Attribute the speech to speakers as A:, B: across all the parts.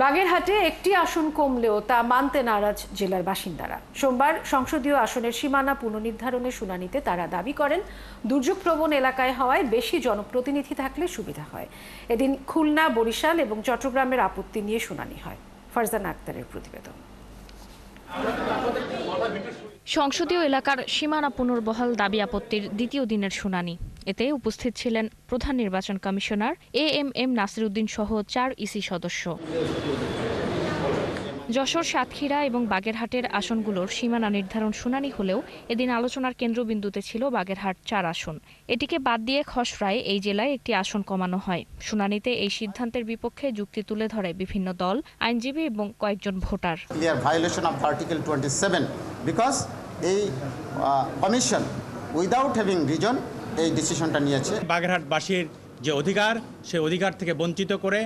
A: বাগেরহাটে একটি আসন কমলেও তা মানতে নারাজ জেলার বাসিন্দারা। সোমবার সংসদীয় আসনের সীমানা পুনর্নির্ধারণের শুনানিতে তারা দাবি করেন, দুর্যোগপ্রবণ এলাকায় হওয়ায় বেশি জনপ্রতিনিধি থাকলে সুবিধা হয়। এদিন খুলনা, বরিশাল এবং চট্টগ্রামের আপত্তি নিয়ে শুনানি হয়। ফারজানা আক্তারের প্রতিবেদন।
B: সংসদীয় এলাকার সীমানা পুনর্বহাল দাবি আপত্তির দ্বিতীয় দিনের শুনানি। এতে উপস্থিত ছিলেন প্রধান নির্বাচন কমিশনার এএমএম নাসির উদ্দিন সহ 4 ইসি সদস্য। যশোর, সাতক্ষীরা এবং বাগেরহাটের আসনগুলোর সীমানা নির্ধারণ শুনানি হলেও এদিন আলোচনার কেন্দ্রবিন্দুতে ছিল বাগেরহাট 4 আসন। এটিকে বাদ দিয়ে খসড়ায় এই জেলায় একটি আসন কমানো হয়। শুনানিতে এই সিদ্ধান্তের বিপক্ষে যুক্তি তুলে ধরে বিভিন্ন দল, আইনজীবী এবং কয়েকজন voter.
C: Clear violation of article 27 because এই কমিশন উইদাউট হ্যাভিং রিজন এই ডিসিশনটা নিয়েছে।
D: বাগেরহাটবাসীর যে অধিকার, সেই অধিকার থেকে বঞ্চিত করে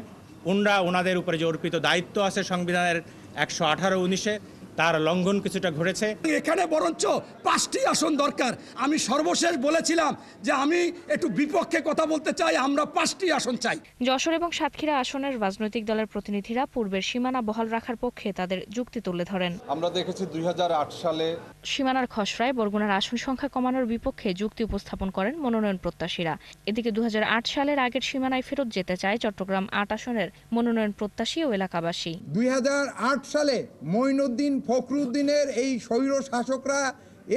D: ওনাদের উপরে যে অর্পিত দায়িত্ব আছে সংবিধানের 118-19-এ, তার লঙ্ঘন কিছুটা ঘটেছে।
E: এখানে বরঞ্চ 5টি আসন দরকার। আমি সর্বশেষ বলেছিলাম যে আমি একটু বিপক্ষে কথা বলতে চাই, আমরা 5টি আসন চাই।
B: যশোর এবং সাতক্ষীরা আসনের রাজনৈতিক দলের প্রতিনিধিরা পূর্বের সীমানা বহাল রাখার পক্ষে তাদের যুক্তি তুলে ধরেন।
F: আমরা দেখেছি 2008 সালে
B: সীমানার খসড়ায় বরগুনার আসন সংখ্যা কমানোর বিপক্ষে যুক্তি উপস্থাপন করেন মনোনয়ন প্রত্যাশীরা। এদিকে 2008 সালের আগের সীমানায় ফেরত যেতে চায় চট্টগ্রাম 8 আসনের মনোনয়ন প্রত্যাশী ও এলাকাবাসী।
G: 2008 সালে মঈনুদ্দিন ফখরুদ্দিনের এই স্বৈর শাসকরা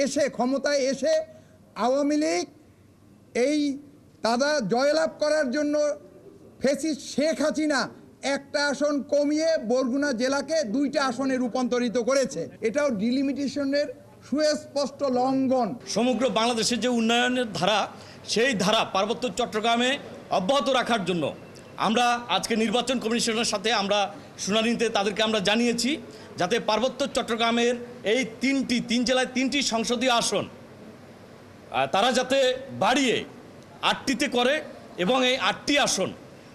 G: এসে ক্ষমতায় এসে আওয়ামী লীগ এই তারা জয়লাভ করার জন্য ফ্যাসিস্ট শেখ হাসিনা একটা আসন কমিয়ে বরগুনা জেলাকে 2টা আসনে রূপান্তরিত করেছে। এটাও ডিলিমিটেশনের সুস্পষ্ট লঙ্ঘন।
H: সমগ্র বাংলাদেশের যে উন্নয়নের ধারা, সেই ধারা পার্বত্য চট্টগ্রামে অব্যাহত রাখার জন্য আমরা আজকে নির্বাচন কমিশনের সাথে আমরা শুনানিতে তাদেরকে আমরা জানিয়েছি, যাতে পার্বত্য চট্টগ্রামের এই 3 জেলায় 3টি সংসদীয় আসন তারা যাতে বাড়িয়ে 8টিতে করে এবং এই 8টি আসন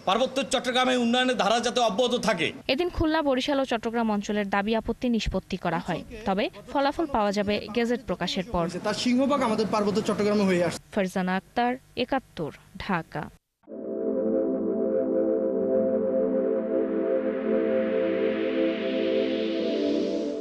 H: পার্বত্য চট্টগ্রামে উন্নয়নের ধারা যাতে অব্যাহত থাকে।
B: এদিন খুলনা, বরিশাল ও চট্টগ্রাম অঞ্চলের দাবি আপত্তি নিষ্পত্তি করা হয়। তবে ফলাফল পাওয়া যাবে গেজেট প্রকাশের পর।
I: তার সিংহভাগ আমাদের পার্বত্য চট্টগ্রামে হয়ে আসছে।
B: ফারজানা আক্তার, 71, ঢাকা।